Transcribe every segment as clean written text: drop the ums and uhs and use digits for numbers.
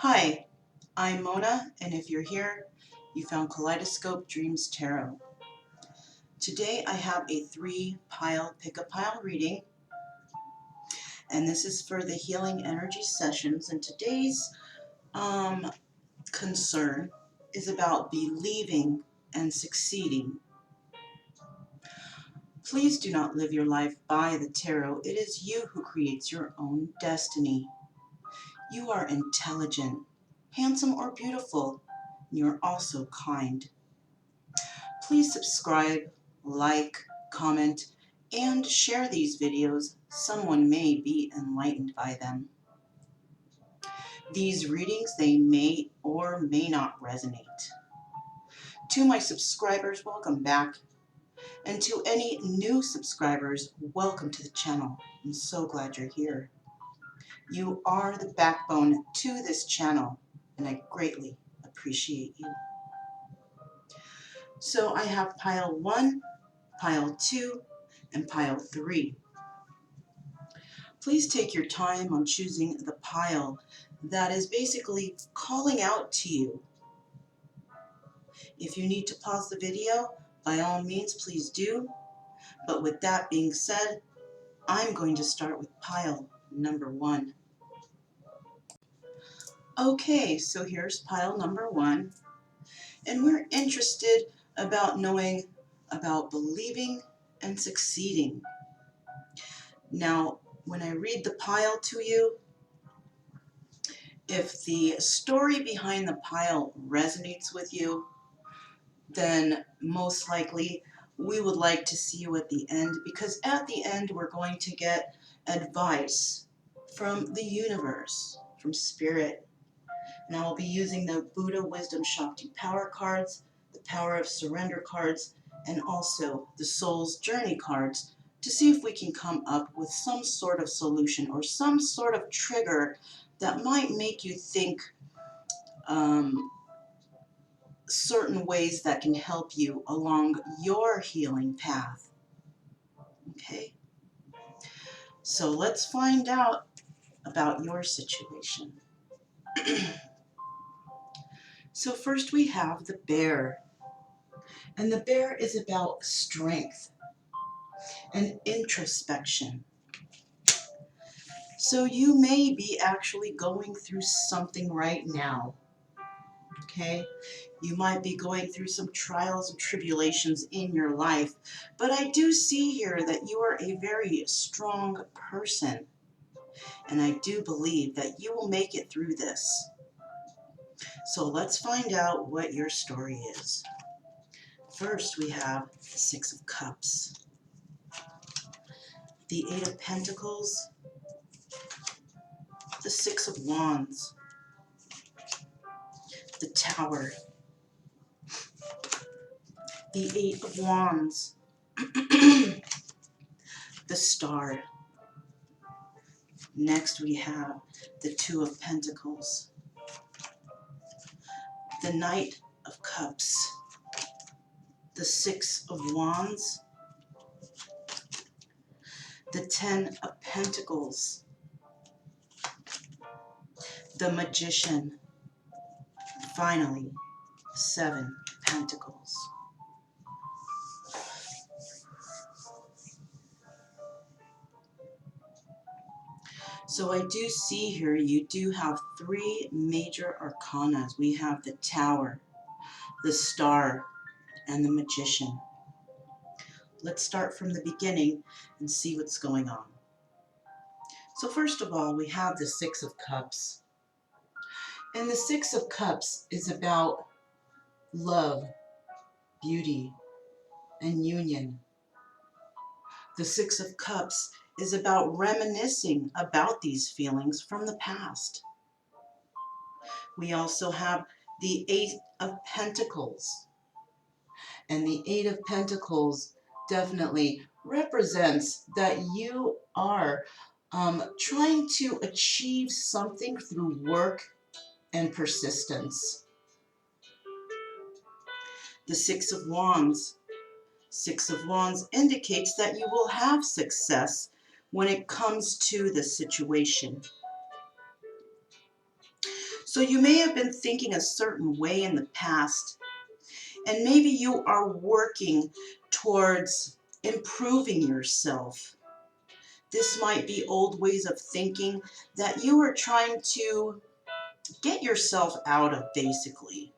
Hi, I'm Mona, and if you're here, you found Kaleidoscope Dreams Tarot. Today I have a 3-pile pick-a-pile reading, and this is for the Healing Energy Sessions, and today's concern is about believing and succeeding. Please do not live your life by the tarot. It is you who creates your own destiny. You are intelligent, handsome, or beautiful. You are also kind. Please subscribe, like, comment, and share these videos. Someone may be enlightened by them. These readings, they may or may not resonate. To my subscribers, welcome back. And to any new subscribers, welcome to the channel. I'm so glad you're here. You are the backbone to this channel, and I greatly appreciate you. So I have pile 1, pile 2, and pile 3. Please take your time on choosing the pile that is basically calling out to you. If you need to pause the video, by all means, please do. But with that being said, I'm going to start with pile number 1. Okay, so here's pile number 1, and we're interested about knowing about believing and succeeding. Now, when I read the pile to you, if the story behind the pile resonates with you, then most likely we would like to see you at the end, because at the end we're going to get advice from the universe, from Spirit. And I will be using the Buddha Wisdom Shakti Power cards, the Power of Surrender cards, and also the Soul's Journey cards to see if we can come up with some sort of solution or some sort of trigger that might make you think certain ways that can help you along your healing path. Okay? So let's find out about your situation. So first we have the bear. And the bear is about strength and introspection. So you may be actually going through something right now. Okay? You might be going through some trials and tribulations in your life, but I do see here that you are a very strong person, and I do believe that you will make it through this. So let's find out what your story is. First, we have the 6 of Cups, the 8 of Pentacles, the 6 of Wands, the Tower, the 8 of Wands, the Star. Next we have the 2 of Pentacles, the Knight of Cups, the 6 of Wands, the 10 of Pentacles, the Magician, finally 7 Pentacles. So I do see here you do have 3 major arcanas. We have the Tower, the Star, and the Magician. Let's start from the beginning and see what's going on. So first of all, we have the 6 of Cups. And the 6 of Cups is about love, beauty, and union. The 6 of Cups is about reminiscing about these feelings from the past. We also have the 8 of Pentacles. And the 8 of Pentacles definitely represents that you are trying to achieve something through work and persistence. The 6 of Wands. 6 of Wands indicates that you will have success when it comes to the situation. So So you may have been thinking a certain way in the past, and maybe you are working towards improving yourself. This might be old ways of thinking that you are trying to get yourself out of, basically.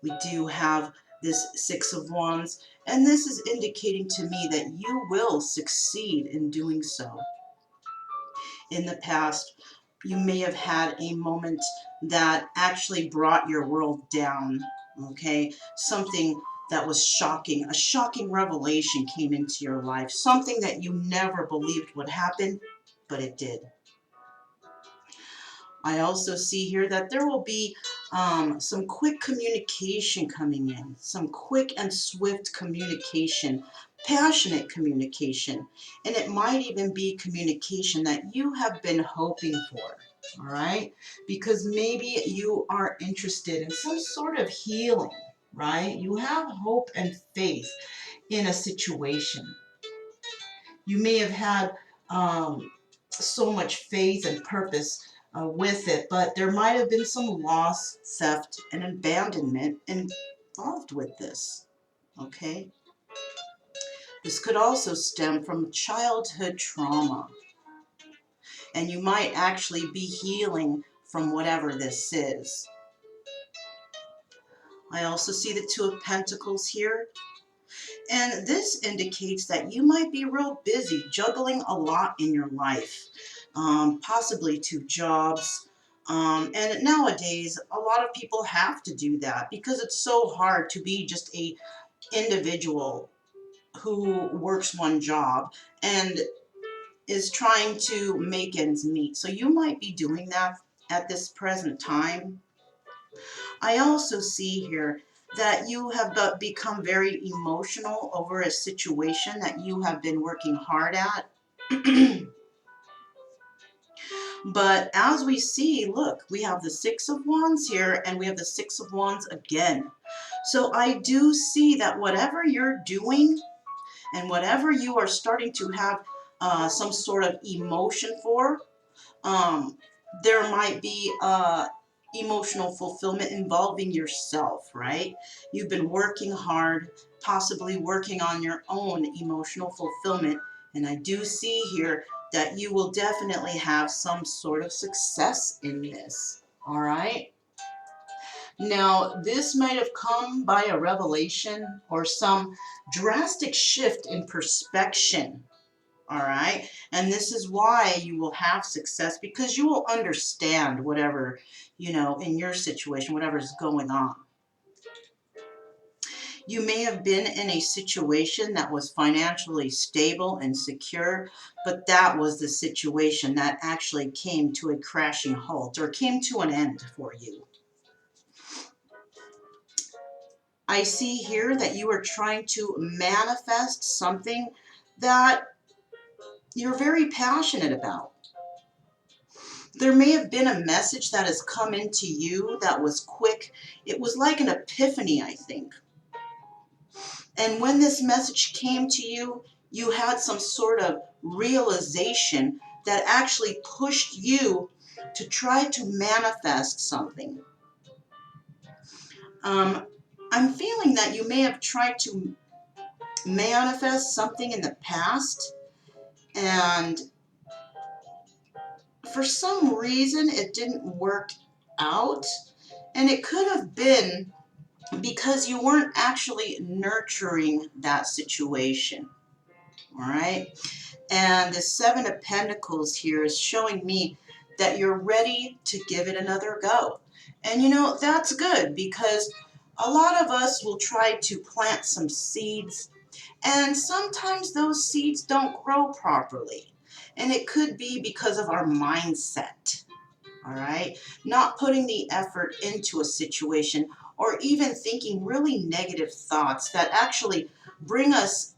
We do have this Six of Wands, and this is indicating to me that you will succeed in doing so. In the past, you may have had a moment that actually brought your world down, okay? Something that was shocking, a shocking revelation came into your life, something that you never believed would happen, but it did. I also see here that there will be some quick communication coming in, some quick and swift communication, passionate communication, and it might even be communication that you have been hoping for, all right? Because maybe you are interested in some sort of healing, right? You have hope and faith in a situation. You may have had so much faith and purpose with it, but there might have been some loss, theft, and abandonment involved with this, okay? This could also stem from childhood trauma, and you might actually be healing from whatever this is. I also see the Two of Pentacles here. And this indicates that you might be real busy, juggling a lot in your life, possibly 2 jobs. And nowadays, a lot of people have to do that because it's so hard to be just a individual who works 1 job and is trying to make ends meet. So you might be doing that at this present time. I also see here that you have become very emotional over a situation that you have been working hard at. But as we see, look, we have the Six of Wands here, and we have the Six of Wands again. So I do see that whatever you're doing and whatever you are starting to have some sort of emotion for, there might be emotional fulfillment involving yourself, right? You've been working hard, possibly working on your own emotional fulfillment, and I do see here that you will definitely have some sort of success in this, all right? Now, this might have come by a revelation or some drastic shift in perspective. All right. And this is why you will have success, because you will understand whatever, in your situation, whatever's going on. You may have been in a situation that was financially stable and secure, but that was the situation that actually came to a crashing halt or came to an end for you. I see here that you are trying to manifest something that you're very passionate about. There may have been a message that has come into you that was quick. It was like an epiphany, I think. And when this message came to you, you had some sort of realization that actually pushed you to try to manifest something. I'm feeling that you may have tried to manifest something in the past, and for some reason it didn't work out. And it could have been because you weren't actually nurturing that situation, all right? And the Seven of Pentacles here is showing me that you're ready to give it another go. And that's good, because a lot of us will try to plant some seeds, and sometimes those seeds don't grow properly. And it could be because of our mindset. All right, not putting the effort into a situation, or even thinking really negative thoughts that actually bring us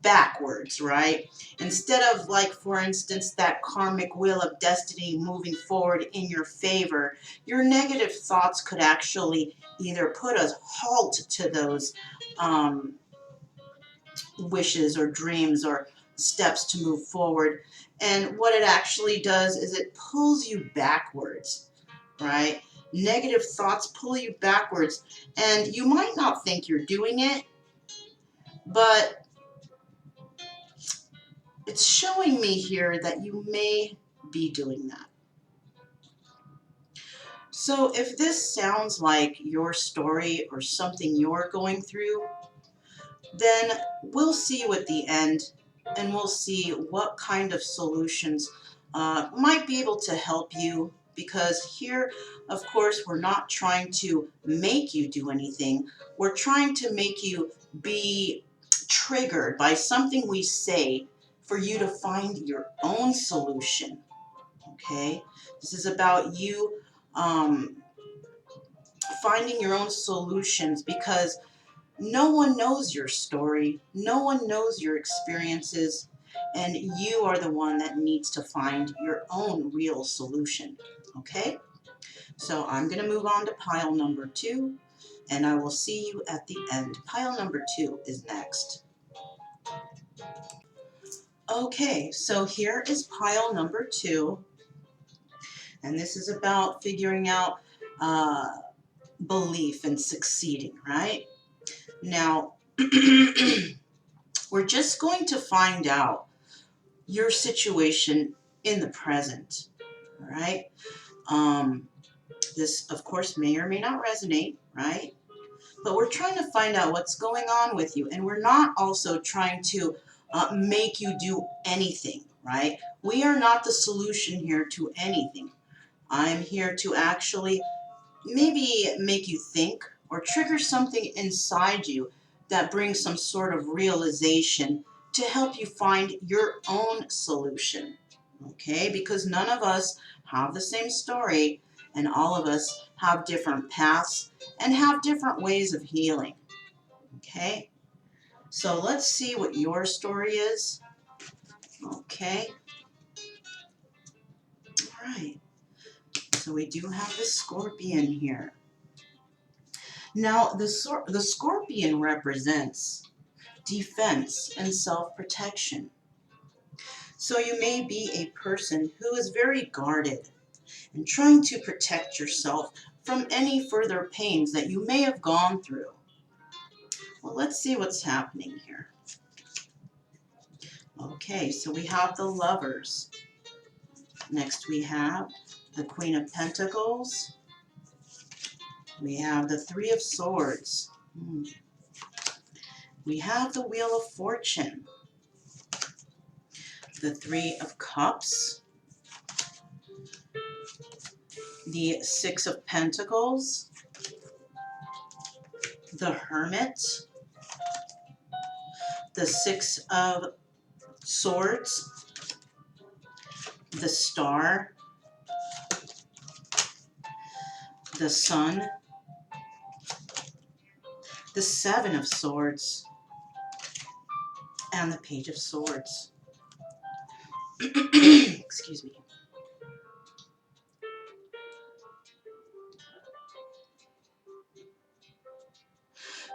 backwards, right? Instead of, like, for instance, that karmic wheel of destiny moving forward in your favor, your negative thoughts could actually either put a halt to those wishes or dreams or steps to move forward. And what it actually does is it pulls you backwards. right? Negative thoughts pull you backwards, and you might not think you're doing it, but it's showing me here that you may be doing that. So if this sounds like your story or something you're going through, then we'll see you at the end, and we'll see what kind of solutions might be able to help you, because here, of course, we're not trying to make you do anything. We're trying to make you be triggered by something we say for you to find your own solution, okay? This is about you finding your own solutions, because no one knows your story, no one knows your experiences, and you are the one that needs to find your own real solution, okay? So I'm going to move on to pile number 2, and I will see you at the end. Pile number 2 is next. Okay, so here is pile number 2, and this is about figuring out belief and succeeding, right? Now, we're just going to find out your situation in the present, all right? This, of course, may or may not resonate, right? But we're trying to find out what's going on with you, and we're not also trying to make you do anything, right? We are not the solution here to anything. I'm here to actually maybe make you think or trigger something inside you that brings some sort of realization to help you find your own solution, okay? Because none of us have the same story, and all of us have different paths and have different ways of healing, okay? So let's see what your story is, okay? All right, so we do have the Scorpion here. Now, the Scorpion represents defense and self-protection. So you may be a person who is very guarded and trying to protect yourself from any further pains that you may have gone through. Well, let's see what's happening here. Okay, so we have the Lovers. Next we have the Queen of Pentacles. We have the Three of Swords. We have the Wheel of Fortune. The Three of Cups. The Six of Pentacles. The Hermit. The Six of Swords. The Star. The Sun. The Seven of Swords. And the Page of Swords. Excuse me.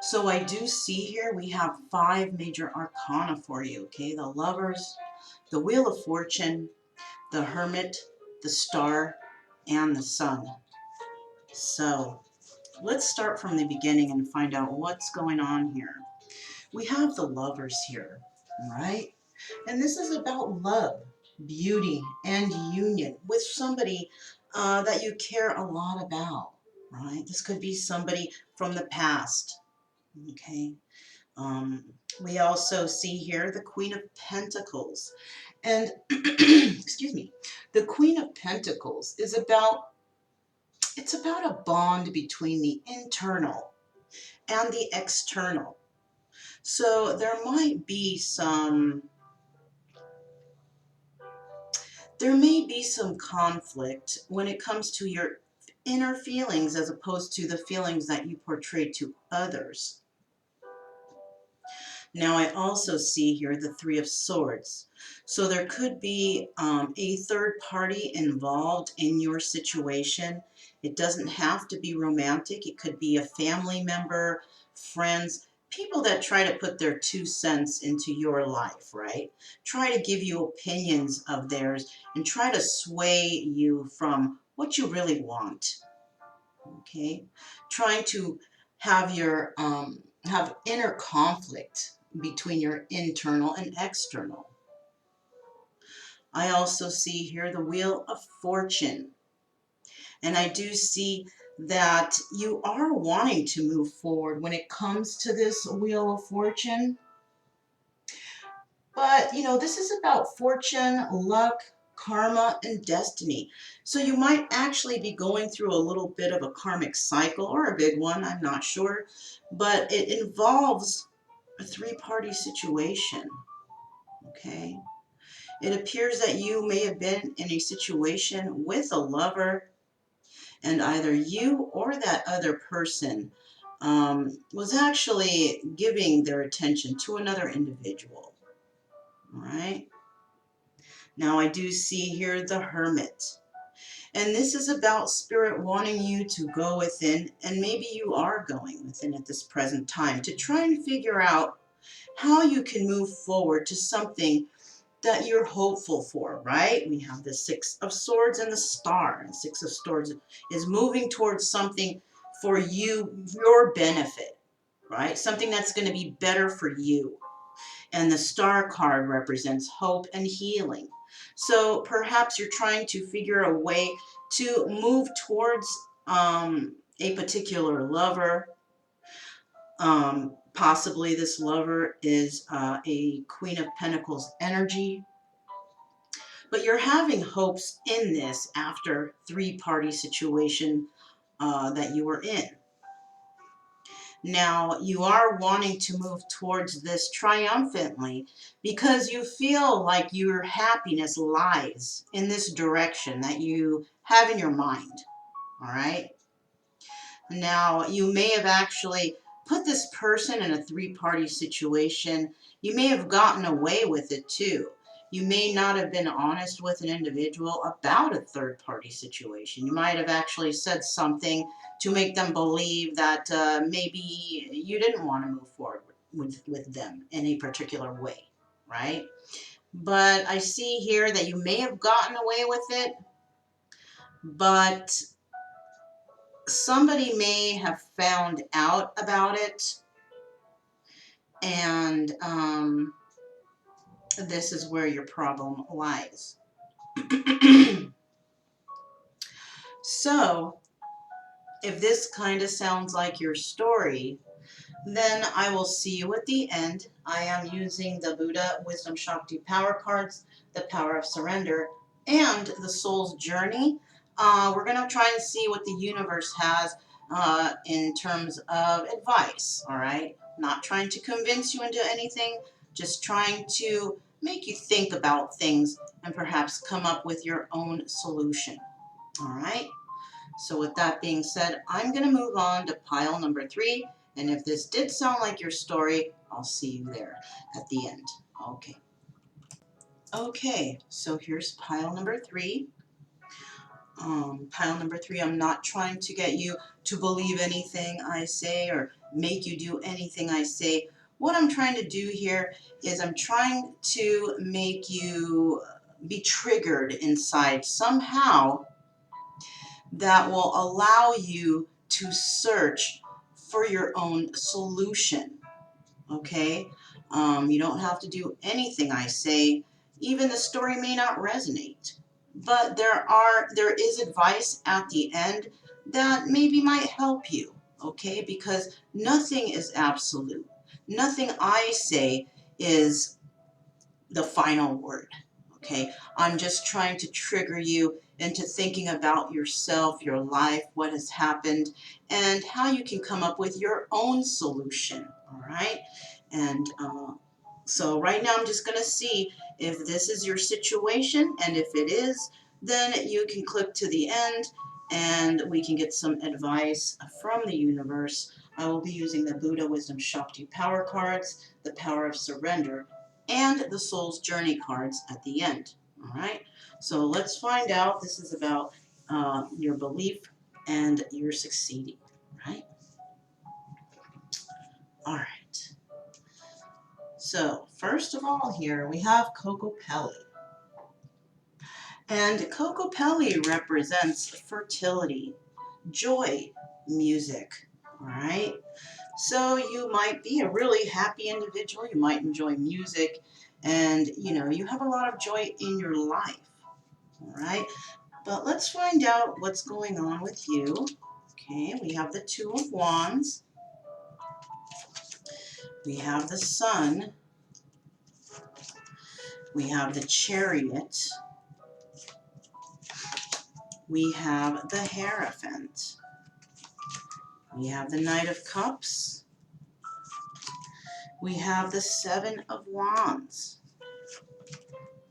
So I do see here we have 5 major arcana for you, okay? The Lovers, the Wheel of Fortune, the Hermit, the Star, and the Sun. So let's start from the beginning and find out what's going on here. We have the Lovers here, right? And this is about love, beauty, and union with somebody that you care a lot about, right? This could be somebody from the past, okay? We also see here the Queen of Pentacles. And, excuse me, the Queen of Pentacles is about, it's about a bond between the internal and the external. So there might be some, there may be some conflict when it comes to your inner feelings as opposed to the feelings that you portray to others. Now I also see here the Three of Swords. So there could be a third party involved in your situation. It doesn't have to be romantic. It could be a family member, friends, people that try to put their 2 cents into your life, right? Try to give you opinions of theirs and try to sway you from what you really want. Okay, trying to have your have inner conflict between your internal and external. I also see here the Wheel of Fortune, and I do see that you are wanting to move forward when it comes to this Wheel of Fortune. But, you know, this is about fortune, luck, karma, and destiny. So you might actually be going through a little bit of a karmic cycle, or a big one, I'm not sure. But it involves a three-party situation, okay? It appears that you may have been in a situation with a lover, and either you or that other person was actually giving their attention to another individual, all right? Now I do see here the Hermit. And this is about Spirit wanting you to go within, and maybe you are going within at this present time, to try and figure out how you can move forward to something that you're hopeful for, right? We have the Six of Swords and the Star. And Six of Swords is moving towards something for you, your benefit, right? Something that's going to be better for you. And the Star card represents hope and healing. So perhaps you're trying to figure a way to move towards a particular lover. Possibly this lover is a Queen of Pentacles energy. But you're having hopes in this after three-party situation that you were in. Now, you are wanting to move towards this triumphantly because you feel like your happiness lies in this direction that you have in your mind, all right? Now, you may have actually put this person in a three-party situation. You may have gotten away with it too. You may not have been honest with an individual about a third-party situation. You might have actually said something to make them believe that maybe you didn't want to move forward with them in a particular way, right? But I see here that you may have gotten away with it, but somebody may have found out about it, and this is where your problem lies. So, if this kind of sounds like your story, then I will see you at the end. I am using the Buddha Wisdom Shakti Power cards, the Power of Surrender, and the Soul's Journey. We're going to try and see what the universe has in terms of advice, all right? Not trying to convince you into anything, just trying to make you think about things and perhaps come up with your own solution, all right? So with that being said, I'm going to move on to pile number 3. And if this did sound like your story, I'll see you there at the end. Okay. Okay, so here's pile number 3. Pile number 3, I'm not trying to get you to believe anything I say or make you do anything I say. What I'm trying to do here is I'm trying to make you be triggered inside somehow that will allow you to search for your own solution, okay? You don't have to do anything I say. Even the story may not resonate, but there is advice at the end that maybe might help you, okay? Because nothing is absolute. Nothing I say is the final word, okay? I'm just trying to trigger you into thinking about yourself, your life, what has happened, and how you can come up with your own solution, all right? And so right now I'm just going to see if this is your situation, and if it is, then you can click to the end and we can get some advice from the universe. I will be using the Buddha Wisdom Shakti Power cards, the Power of Surrender, and the Soul's Journey cards at the end. All right, so let's find out. This is about your belief and your succeeding, right? All right. So first of all here, we have Coco Pelli. And Kokopelli represents fertility, joy, music, all right? So you might be a really happy individual. You might enjoy music, and you have a lot of joy in your life, all right? But let's find out what's going on with you. Okay, we have the Two of Wands. We have the Sun. We have the Chariot. We have the Hierophant. We have the Knight of Cups. We have the Seven of Wands.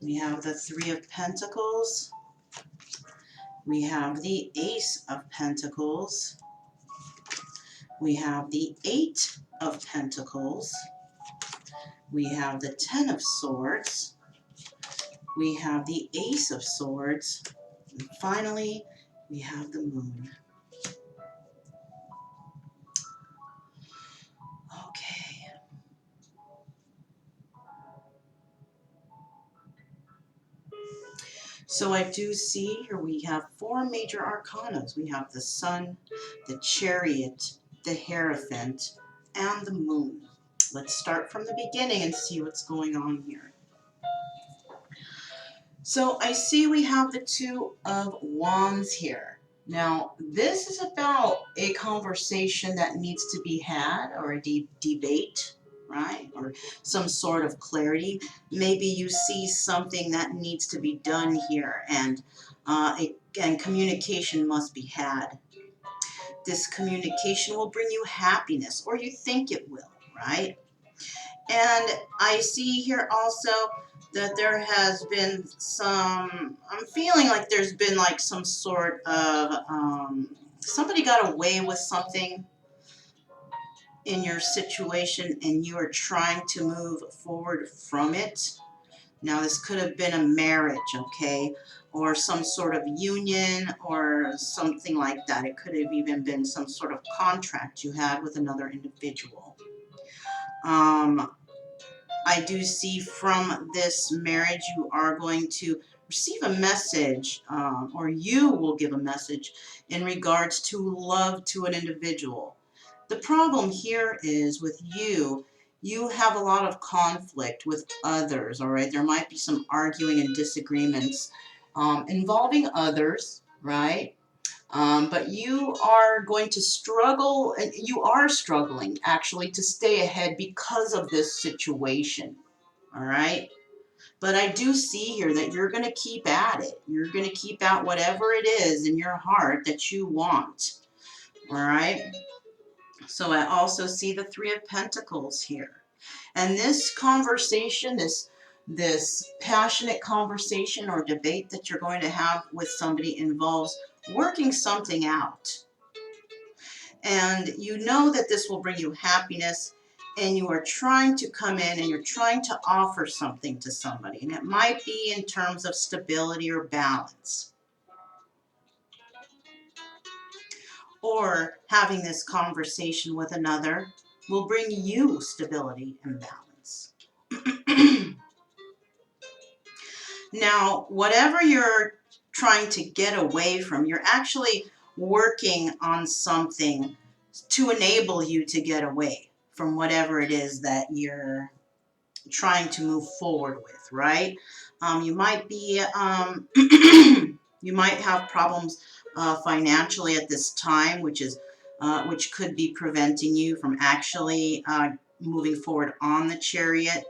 We have the Three of Pentacles. We have the Ace of Pentacles. We have the Eight of Pentacles. We have the Ten of Swords. We have the Ace of Swords. And finally, we have the Moon. Okay. So I do see here we have four major arcanas. We have the Sun, the Chariot, the Hierophant, and the Moon. Let's start from the beginning and see what's going on here. So I see we have the Two of Wands here. Now, this is about a conversation that needs to be had, or a debate, right? Or some sort of clarity. Maybe you see something that needs to be done here, and communication must be had. This communication will bring you happiness, or you think it will, right? And I see here also that there has been some, I'm feeling like there's been like some sort of, somebody got away with something in your situation and you are trying to move forward from it. Now this could have been a marriage, okay, or some sort of union or something like that. It could have even been some sort of contract you had with another individual. I do see from this marriage you are going to receive a message, or you will give a message in regards to love to an individual. The problem here is with you, you have a lot of conflict with others, all right? There might be some arguing and disagreements involving others, right? But you are going to struggle, and you are struggling actually to stay ahead because of this situation, all right? But I do see here that you're going to keep at it. You're going to keep out whatever it is in your heart that you want, all right? So I also see the Three of Pentacles here. And this conversation, this passionate conversation or debate that you're going to have with somebody involves working something out. And you know that this will bring you happiness, and you are trying to come in and you're trying to offer something to somebody. And it might be in terms of stability or balance. Or having this conversation with another will bring you stability and balance. Now, whatever you're trying to get away from, you're actually working on something to enable you to get away from whatever it is that you're trying to move forward with, right? You might be, you might have problems financially at this time, which could be preventing you from actually moving forward on the Chariot.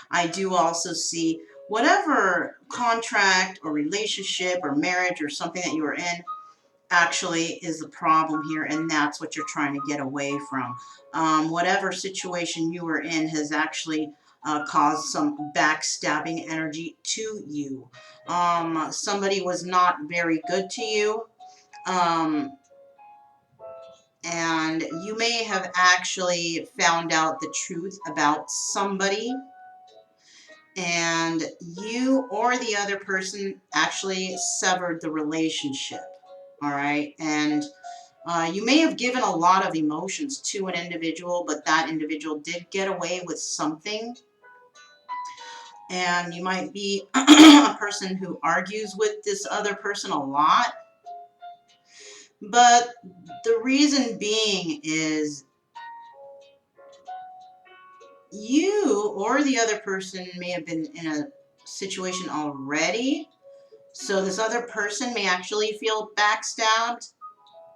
I do also see whatever contract or relationship or marriage or something that you are in actually is the problem here, and that's what you're trying to get away from. Whatever situation you are in has actually caused some backstabbing energy to you. Somebody was not very good to you, and you may have actually found out the truth about somebody, and you or the other person actually severed the relationship, all right? And you may have given a lot of emotions to an individual, but that individual did get away with something. And you might be a person who argues with this other person a lot. But the reason being is you or the other person may have been in a situation already. So this other person may actually feel backstabbed,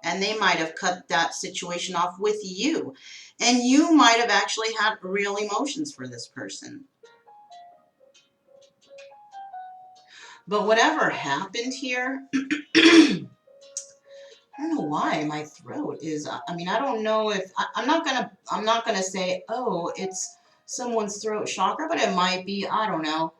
and they might have cut that situation off with you. And you might have actually had real emotions for this person. But whatever happened here, I don't know why my throat is, I mean, I don't know if, I'm not gonna say, oh, it's someone's throat chakra, but it might be, I don't know.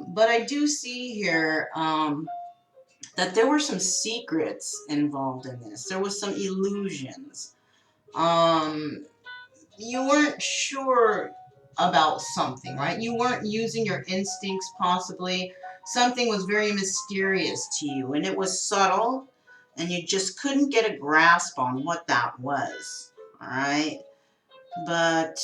But I do see here, that there were some secrets involved in this. There was some illusions. You weren't sure about something, right? You weren't using your instincts, possibly. Something was very mysterious to you, and it was subtle, and you just couldn't get a grasp on what that was, all right? But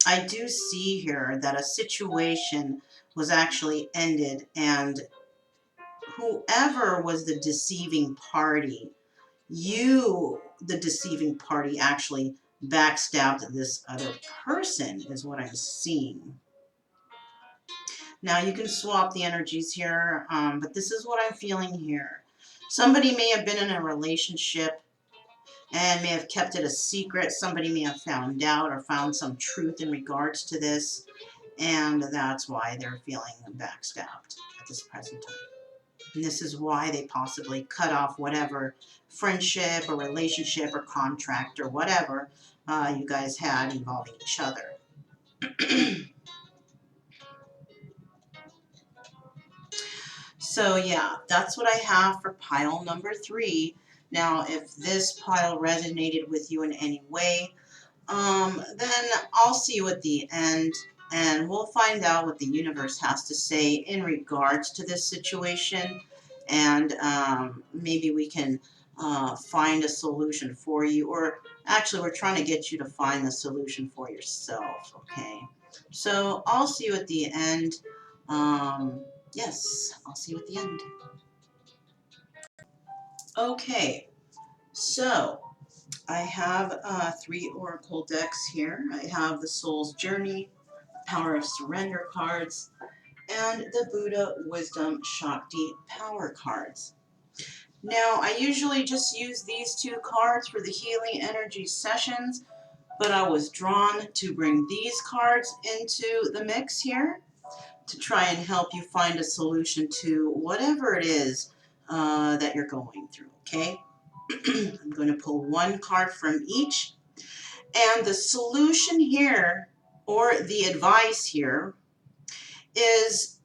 I do see here that a situation was actually ended, and whoever was the deceiving party, you, the deceiving party, actually backstabbed this other person, is what I'm seeing. Now, you can swap the energies here, but this is what I'm feeling here. Somebody may have been in a relationship and may have kept it a secret. Somebody may have found out or found some truth in regards to this, and that's why they're feeling backstabbed at this present time. And this is why they possibly cut off whatever friendship or relationship or contract or whatever you guys had involving each other. So yeah, that's what I have for pile number 3. Now, if this pile resonated with you in any way, then I'll see you at the end, and we'll find out what the universe has to say in regards to this situation, and maybe we can find a solution for you, or actually we're trying to get you to find the solution for yourself, okay? So I'll see you at the end. Yes, I'll see you at the end. Okay, so I have 3 oracle decks here. I have the Soul's Journey, Power of Surrender cards, and the Buddha Wisdom Shakti Power cards. Now, I usually just use these 2 cards for the healing energy sessions, but I was drawn to bring these cards into the mix here to try and help you find a solution to whatever it is that you're going through, okay? I'm going to pull 1 card from each. And the solution here, or the advice here, is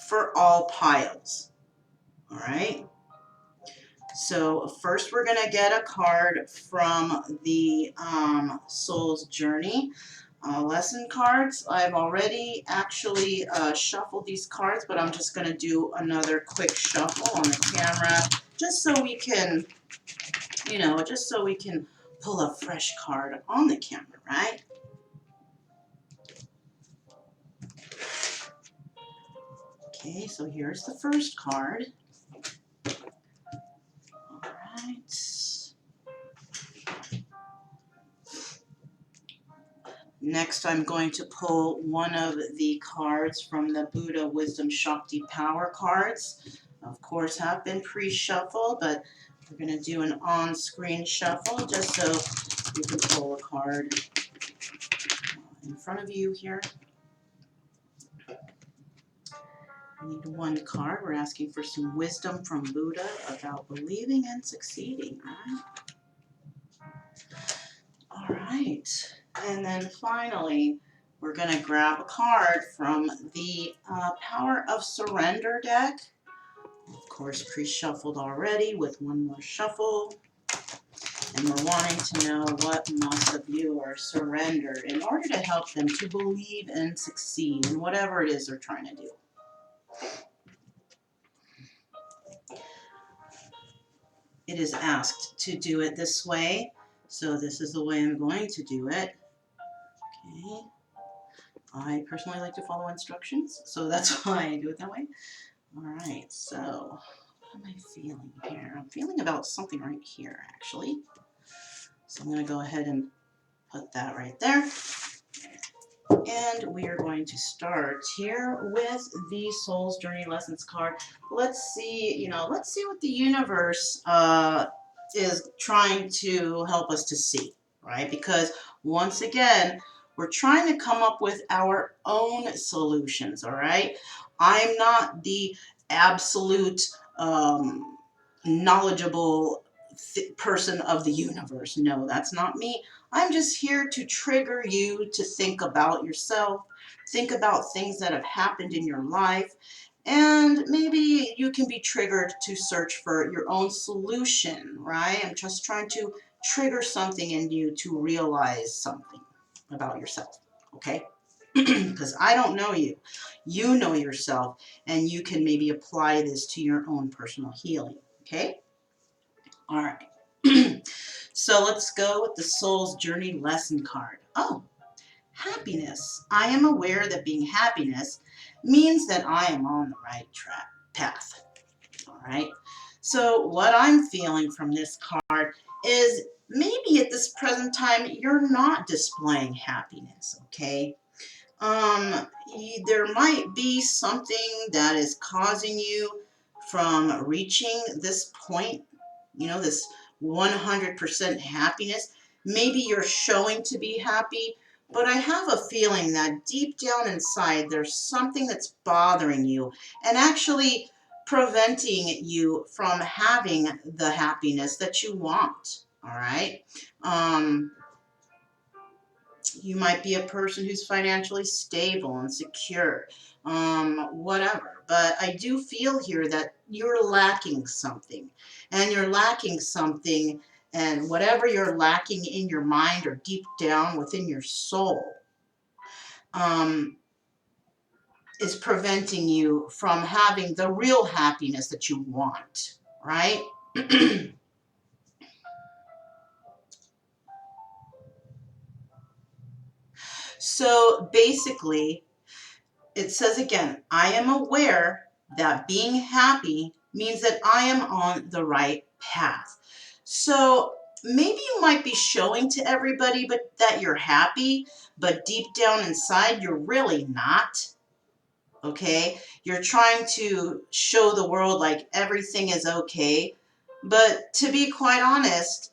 for all piles. All right? So first we're going to get a card from the Soul's Journey lesson cards. I've already actually shuffled these cards, but I'm just going to do another quick shuffle on the camera just so we can, you know, just so we can pull a fresh card on the camera, right? Okay, so here's the first card. All right. Next, I'm going to pull one of the cards from the Buddha Wisdom Shakti Power cards. Of course, have been pre-shuffled, but we're going to do an on-screen shuffle just so you can pull a card in front of you here. We need 1 card. We're asking for some wisdom from Buddha about believing and succeeding, right? All right. And then finally, we're going to grab a card from the Power of Surrender deck. Of course, pre-shuffled already with 1 more shuffle. And we're wanting to know what must a viewer surrender in order to help them to believe and succeed in whatever it is they're trying to do. It is asked to do it this way, so this is the way I'm going to do it. Okay. I personally like to follow instructions, so that's why I do it that way. All right, so what am I feeling here? I'm feeling about something right here, actually. So I'm going to go ahead and put that right there. And we are going to start here with the Soul's Journey Lessons card. Let's see, let's see what the universe is trying to help us to see, right? Because once again, we're trying to come up with our own solutions, all right? I'm not the absolute knowledgeable person of the universe. No, that's not me. I'm just here to trigger you to think about yourself, think about things that have happened in your life, and maybe you can be triggered to search for your own solution, right? I'm just trying to trigger something in you to realize something about yourself, okay? Because I don't know you. You know yourself, and you can maybe apply this to your own personal healing, okay? All right. So let's go with the Soul's Journey Lesson card. Oh, happiness. I am aware that being happiness means that I am on the right path. All right. So what I'm feeling from this card is maybe at this present time you're not displaying happiness, okay? There might be something that is causing you from reaching this point, this 100% happiness. Maybe you're showing to be happy, but I have a feeling that deep down inside there's something that's bothering you and actually preventing you from having the happiness that you want, all right? You might be a person who's financially stable and secure, whatever. But I do feel here that you're lacking something. And you're lacking something, and whatever you're lacking in your mind or deep down within your soul is preventing you from having the real happiness that you want, right? So basically, it says again, I am aware that being happy means that I am on the right path. So maybe you might be showing to everybody that you're happy, but deep down inside, you're really not. Okay? You're trying to show the world like everything is okay. But to be quite honest,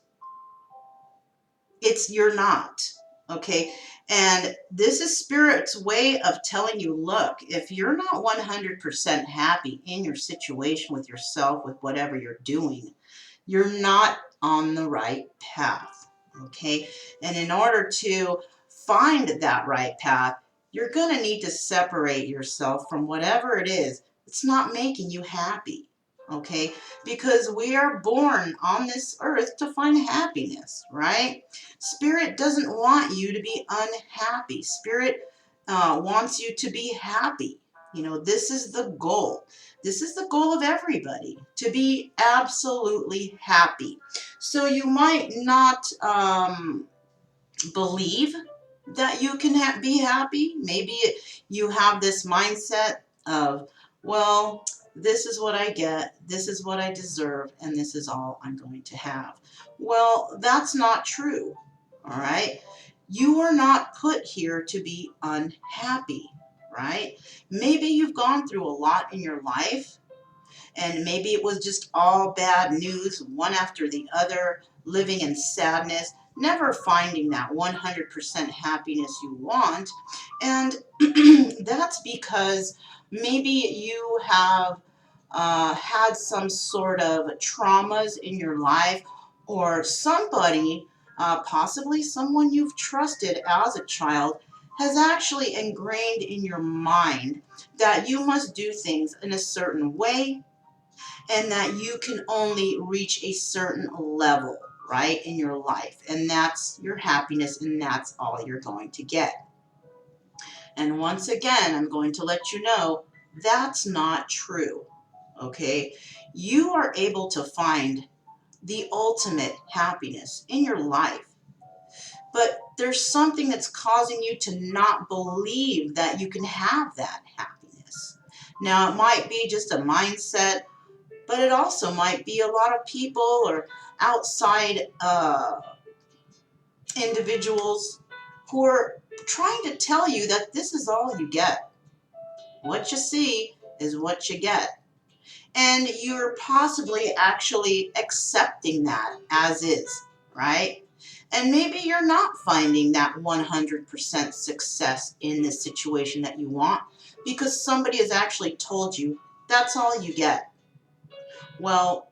you're not. Okay? And this is Spirit's way of telling you, look, if you're not 100% happy in your situation with yourself, with whatever you're doing, you're not on the right path. Okay? And in order to find that right path, you're going to need to separate yourself from whatever it is that's not making you happy. Okay? Because we are born on this earth to find happiness, right? Spirit doesn't want you to be unhappy. Spirit wants you to be happy. This is the goal. This is the goal of everybody, to be absolutely happy. So you might not believe that you can be happy. Maybe you have this mindset of, well, this is what I get, this is what I deserve, and this is all I'm going to have. Well, that's not true, all right? You are not put here to be unhappy, right? Maybe you've gone through a lot in your life, and maybe it was just all bad news, one after the other, living in sadness, never finding that 100% happiness you want. And that's because maybe you have had some sort of traumas in your life, or somebody, possibly someone you've trusted as a child, has actually ingrained in your mind that you must do things in a certain way, and that you can only reach a certain level, right, in your life. And that's your happiness, and that's all you're going to get. And once again, I'm going to let you know that's not true, okay? You are able to find the ultimate happiness in your life But there's something that's causing you to not believe that you can have that happiness. Now, it might be just a mindset, but it also might be a lot of people or outside individuals who are trying to tell you that this is all you get. What you see is what you get. And you're possibly actually accepting that as is, right? And maybe you're not finding that 100% success in this situation that you want because somebody has actually told you that's all you get. Well,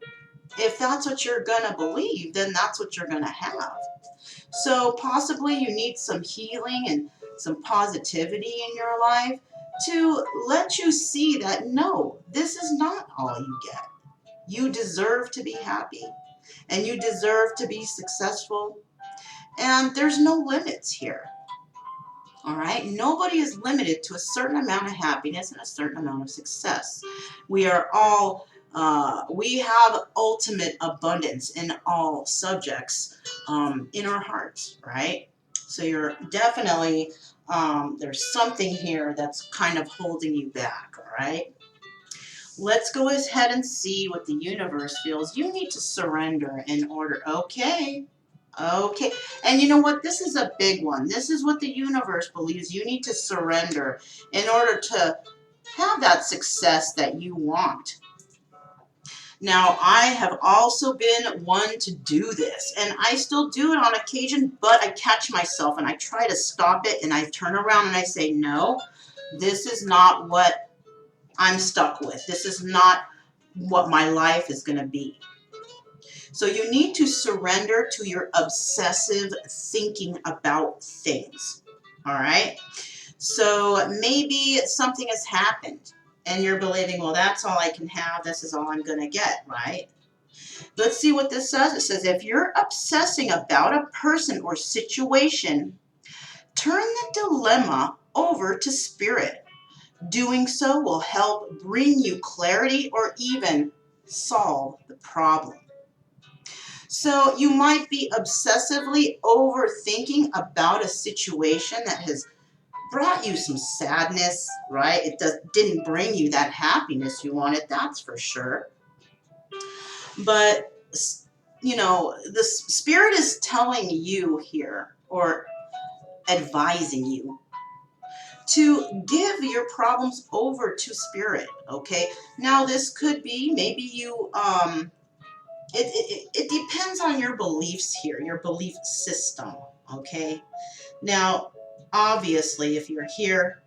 if that's what you're going to believe, then that's what you're going to have. So possibly you need some healing and some positivity in your life to let you see that no, this is not all you get. You deserve to be happy and you deserve to be successful, and there's no limits here. All right, nobody is limited to a certain amount of happiness and a certain amount of success. We are all we have ultimate abundance in all subjects in our hearts, right? So you're definitely there's something here that's kind of holding you back. All right, let's go ahead and see what the universe feels. You need to surrender in order. Okay. Okay. And you know what? This is a big one. This is what the universe believes. You need to surrender in order to have that success that you want. Now, I have also been one to do this, and I still do it on occasion, but I catch myself and I try to stop it, and I turn around and I say, no, this is not what I'm stuck with. This is not what my life is going to be. So you need to surrender to your obsessive thinking about things. All right? So maybe something has happened and you're believing, well, that's all I can have. This is all I'm going to get, right? Let's see what this says. It says, if you're obsessing about a person or situation, turn the dilemma over to spirit. Doing so will help bring you clarity or even solve the problem. So you might be obsessively overthinking about a situation that has brought you some sadness, right? It didn't bring you that happiness you wanted, that's for sure. But, you know, the spirit is telling you here, or advising you, to give your problems over to spirit, okay? Now, this could be maybe you, it depends on your beliefs here, your belief system, okay? Now, obviously, if you're here,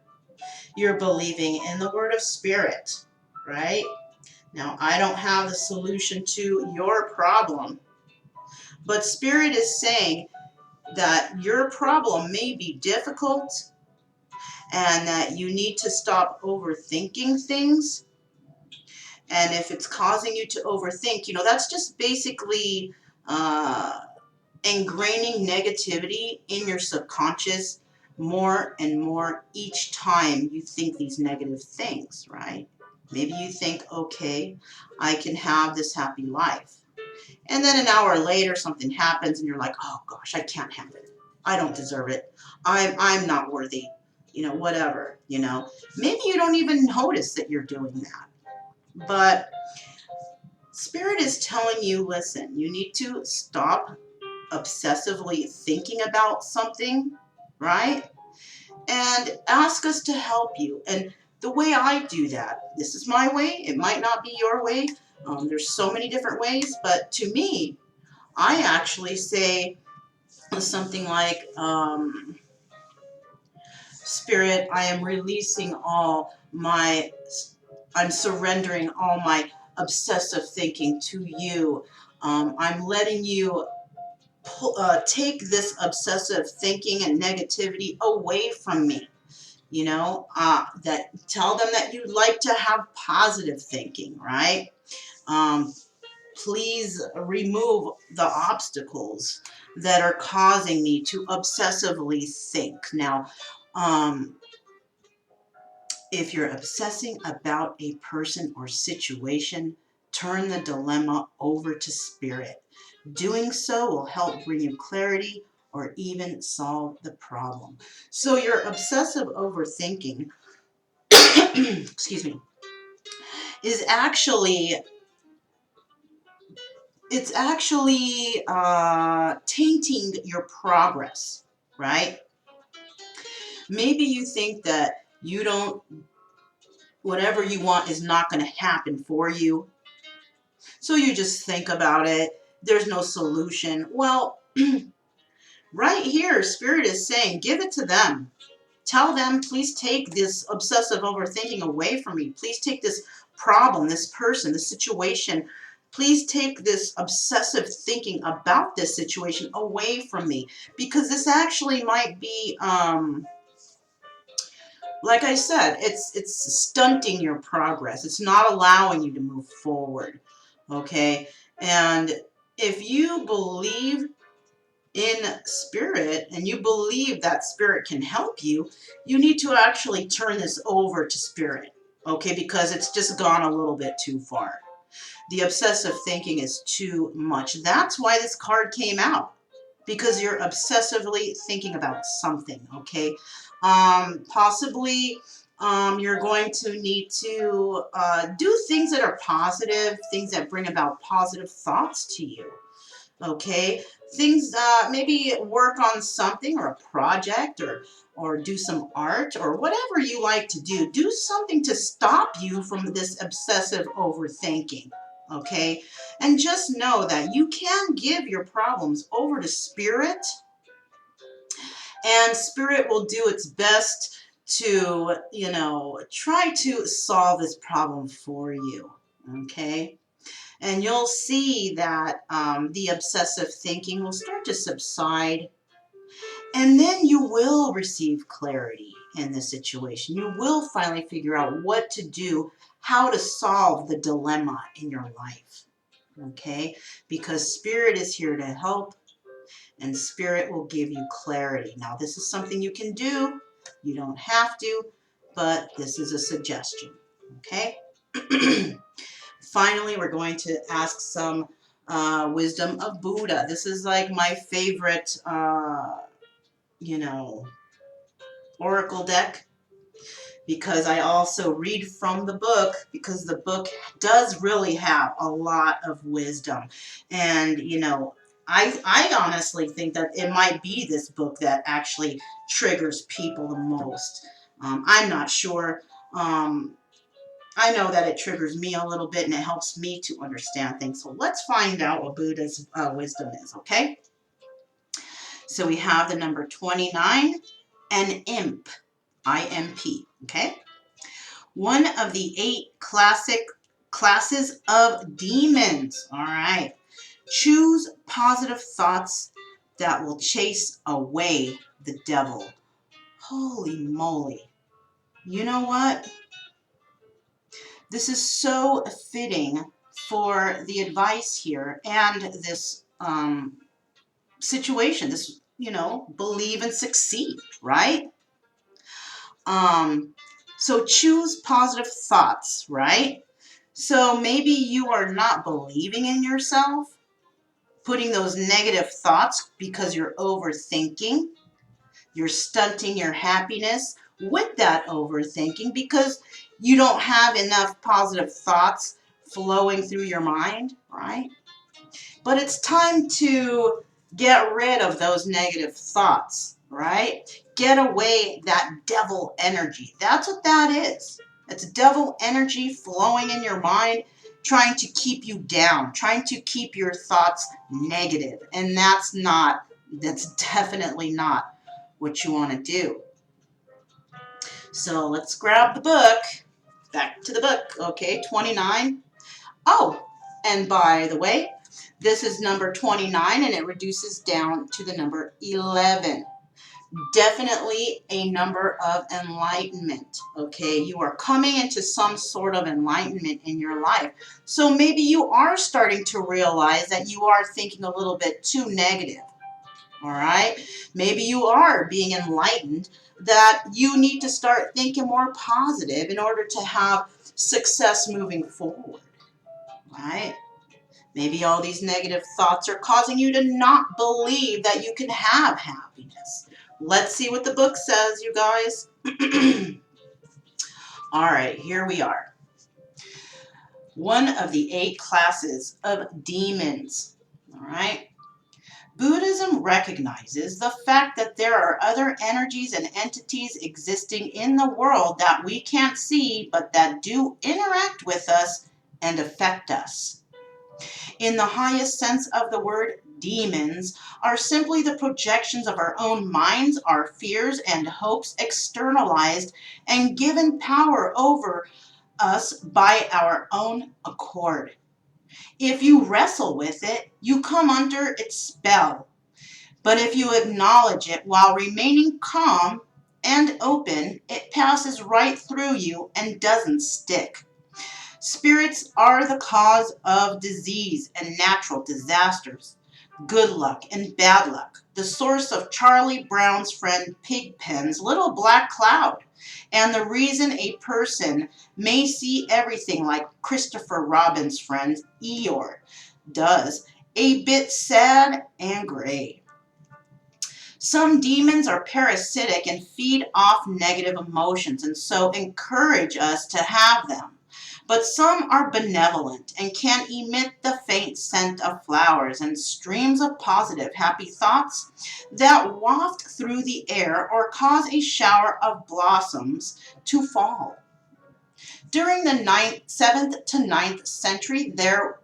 you're believing in the word of spirit, right? Now, I don't have the solution to your problem, but spirit is saying that your problem may be difficult and that you need to stop overthinking things. And if it's causing you to overthink, you know, that's just basically ingraining negativity in your subconscious more and more each time you think these negative things, right? Maybe you think, okay, I can have this happy life. And then an hour later, something happens and you're like, oh gosh, I can't have it. I don't deserve it. I'm not worthy. You know, whatever, you know. Maybe you don't even notice that you're doing that. But spirit is telling you, listen, you need to stop obsessively thinking about something, right? And ask us to help you. And the way I do that, this is my way. It might not be your way. There's so many different ways. But to me, I actually say something like, Spirit, I am releasing all my, I'm surrendering all my obsessive thinking to you. I'm letting you take this obsessive thinking and negativity away from me. You know, that tell them that you'd like to have positive thinking, right? Please remove the obstacles that are causing me to obsessively think. Now, if you're obsessing about a person or situation, turn the dilemma over to spirit. Doing so will help bring you clarity or even solve the problem. So your obsessive overthinking, excuse me, is actually, it's actually tainting your progress, right? Maybe you think that you don't, whatever you want is not going to happen for you. So you just think about it. There's no solution. Well, right here, Spirit is saying, give it to them. Tell them, please take this obsessive overthinking away from me. Please take this problem, this person, this situation. Please take this obsessive thinking about this situation away from me. Because this actually might be, like I said, it's stunting your progress. It's not allowing you to move forward. Okay? And if you believe in spirit and you believe that spirit can help you, you need to actually turn this over to spirit, okay? Because it's just gone a little bit too far. The obsessive thinking is too much. That's why this card came out, because you're obsessively thinking about something, okay? Possibly you're going to need to do things that are positive, things that bring about positive thoughts to you. Okay, things, maybe work on something or a project, or do some art or whatever you like to do. Do something to stop you from this obsessive overthinking. Okay, and just know that you can give your problems over to spirit, and spirit will do its best to, you know, try to solve this problem for you. Okay. And you'll see that the obsessive thinking will start to subside. And then you will receive clarity in the situation. You will finally figure out what to do, how to solve the dilemma in your life. Okay? Because Spirit is here to help, and Spirit will give you clarity. Now, this is something you can do. You don't have to, but this is a suggestion. Okay? Finally, we're going to ask some wisdom of Buddha. This is like my favorite, you know, oracle deck, because I also read from the book, because the book does really have a lot of wisdom. And, you know, I honestly think that it might be this book that actually triggers people the most. I'm not sure. I know that it triggers me a little bit and it helps me to understand things. So let's find out what Buddha's wisdom is, okay? So we have the number 29 and imp, I-M-P, okay? One of the 8 classic classes of demons, all right? Choose positive thoughts that will chase away the devil. Holy moly. You know what? This is so fitting for the advice here and this situation, this, you know, believe and succeed, right? So choose positive thoughts, right? So maybe you are not believing in yourself, putting those negative thoughts because you're overthinking. You're stunting your happiness with that overthinking because you don't have enough positive thoughts flowing through your mind, right? But it's time to get rid of those negative thoughts, right? Get away that devil energy. That's what that is. It's devil energy flowing in your mind, trying to keep you down, trying to keep your thoughts negative. And that's definitely not what you want to do. So let's grab the book. Back to the book. Okay, 29. Oh, and by the way, this is number 29 and it reduces down to the number 11. Definitely a number of enlightenment, okay? You are coming into some sort of enlightenment in your life. So maybe you are starting to realize that you are thinking a little bit too negative, all right? Maybe you are being enlightened that you need to start thinking more positive in order to have success moving forward, right? Maybe all these negative thoughts are causing you to not believe that you can have happiness. Let's see what the book says, you guys. All right, here we are. One of the 8 classes of demons. All right. Buddhism recognizes the fact that there are other energies and entities existing in the world that we can't see, but that do interact with us and affect us. In the highest sense of the word, demons are simply the projections of our own minds, our fears and hopes externalized and given power over us by our own accord. If you wrestle with it, you come under its spell. But if you acknowledge it while remaining calm and open, it passes right through you and doesn't stick. Spirits are the cause of disease and natural disasters, good luck and bad luck, the source of Charlie Brown's friend Pigpen's little black cloud, and the reason a person may see everything like Christopher Robin's friend Eeyore does, a bit sad and gray. Some demons are parasitic and feed off negative emotions and so encourage us to have them. But some are benevolent and can emit the faint scent of flowers and streams of positive, happy thoughts that waft through the air or cause a shower of blossoms to fall. During the 7th to 9th century, there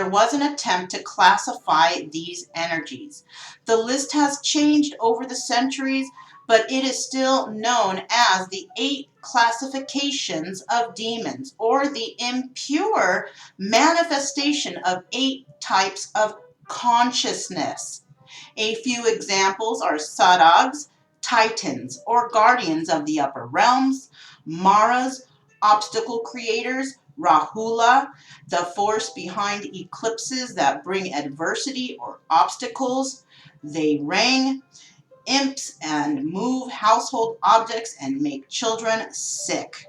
was an attempt to classify these energies. The list has changed over the centuries, but it is still known as the 8 classifications of demons, or the impure manifestation of 8 types of consciousness. A few examples are Sadags, Titans, or guardians of the upper realms, Maras, obstacle creators, Rahula, the force behind eclipses that bring adversity or obstacles. They ring, imps, and move household objects and make children sick.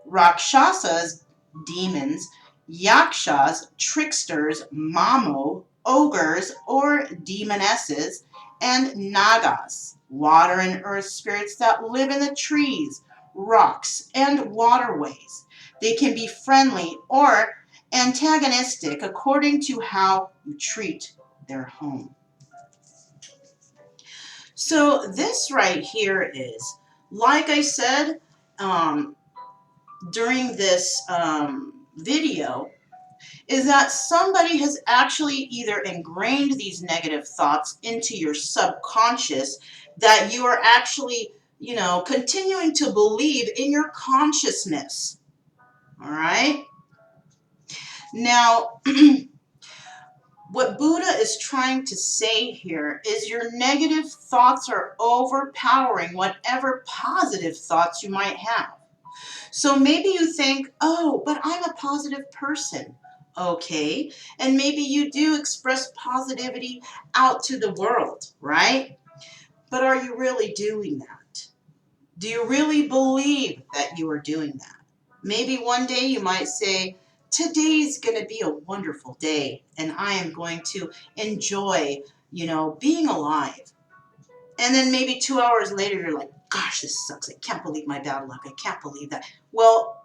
Rakshasas, demons, yakshas, tricksters, mamo, ogres or demonesses, and nagas, water and earth spirits that live in the trees, rocks, and waterways. They can be friendly or antagonistic according to how you treat their home. So this right here is, like I said during this video, is that somebody has actually either ingrained these negative thoughts into your subconscious that you are actually, continuing to believe in your consciousness. All right? Now, what Buddha is trying to say here is your negative thoughts are overpowering whatever positive thoughts you might have. So maybe you think, oh, but I'm a positive person. Okay, and maybe you do express positivity out to the world, right? But are you really doing that? Do you really believe that you are doing that? Maybe one day you might say, today's going to be a wonderful day, and I am going to enjoy, being alive. And then maybe 2 hours later, you're like, gosh, this sucks. I can't believe my bad luck. I can't believe that. Well,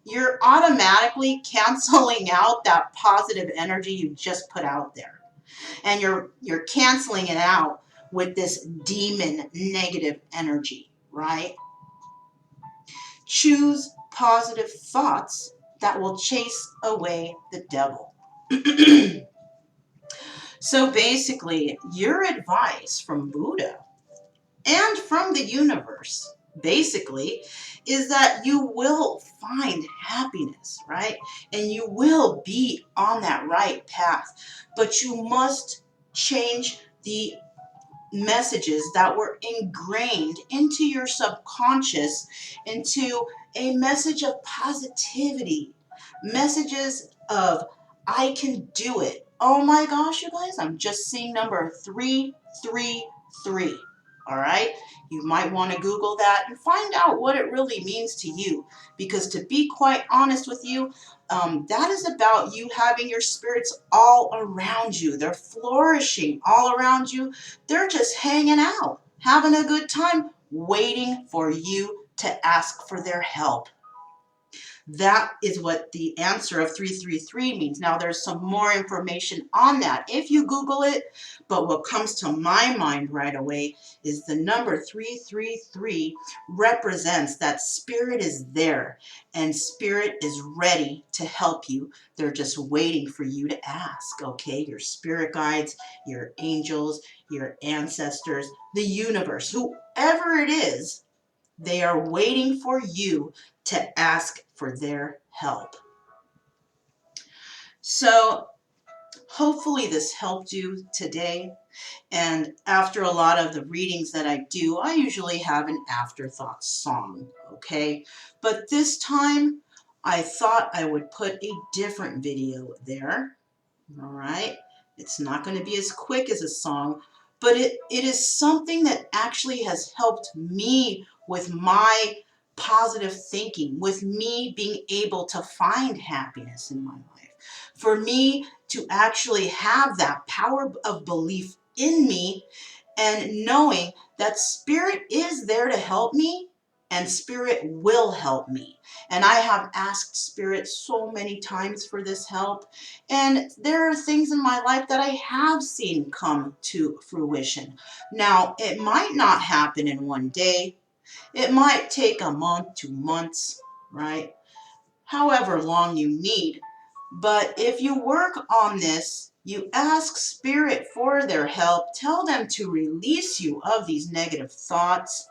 you're automatically canceling out that positive energy you just put out there. And you're canceling it out with this demon negative energy, right? Choose positive thoughts that will chase away the devil. So basically, your advice from Buddha and from the universe, basically, is that you will find happiness, right? And you will be on that right path. But you must change the messages that were ingrained into your subconscious into a message of positivity, messages of I can do it. Oh my gosh, you guys, I'm just seeing number 333. All right, you might want to Google that and find out what it really means to you, because to be quite honest with you, that is about you having your spirits all around you. They're flourishing all around you. They're just hanging out, having a good time, waiting for you to ask for their help. That is what the answer of 333 means. Now, there's some more information on that if you Google it, but what comes to my mind right away is the number 333 represents that spirit is there, and spirit is ready to help you. They're just waiting for you to ask, okay? Your spirit guides, your angels, your ancestors, the universe, whoever it is, they are waiting for you to ask for their help. So hopefully this helped you today. And after a lot of the readings that I do, I usually have an afterthought song, okay? But this time I thought I would put a different video there. All right, it's not going to be as quick as a song, but it is something that actually has helped me with my positive thinking, with me being able to find happiness in my life, for me to actually have that power of belief in me, and knowing that spirit is there to help me, and spirit will help me. And I have asked spirit so many times for this help, and there are things in my life that I have seen come to fruition. Now, it might not happen in one day. It might take a month, 2 months, right? However long you need. But if you work on this, you ask spirit for their help, tell them to release you of these negative thoughts,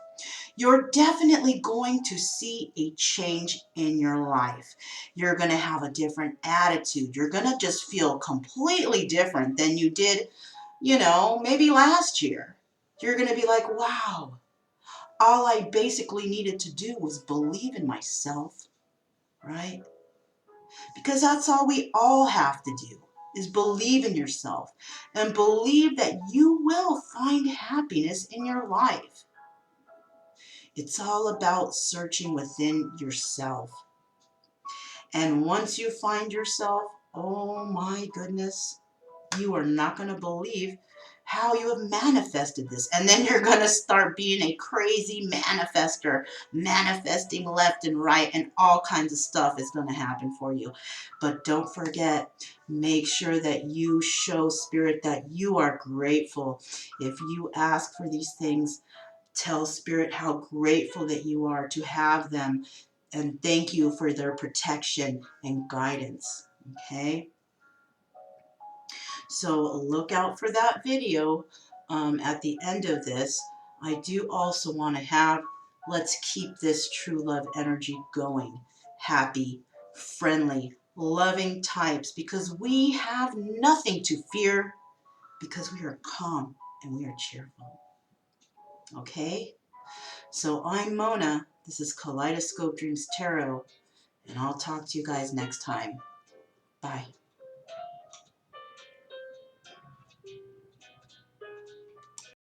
you're definitely going to see a change in your life. You're going to have a different attitude. You're going to just feel completely different than you did, maybe last year. You're going to be like, wow, all I basically needed to do was believe in myself, right? Because that's all we all have to do, is believe in yourself and believe that you will find happiness in your life. It's all about searching within yourself. And once you find yourself, oh my goodness, you are not going to believe how you have manifested this. And then you're going to start being a crazy manifester, manifesting left and right, and all kinds of stuff is going to happen for you. But don't forget, make sure that you show spirit that you are grateful. If you ask for these things, tell spirit how grateful that you are to have them, and thank you for their protection and guidance. Okay? So look out for that video at the end of this. I do also want to have, let's keep this true love energy going. Happy, friendly, loving types, because we have nothing to fear, because we are calm and we are cheerful. Okay? So I'm Mona. This is Kaleidoscope Dreams Tarot, and I'll talk to you guys next time. Bye.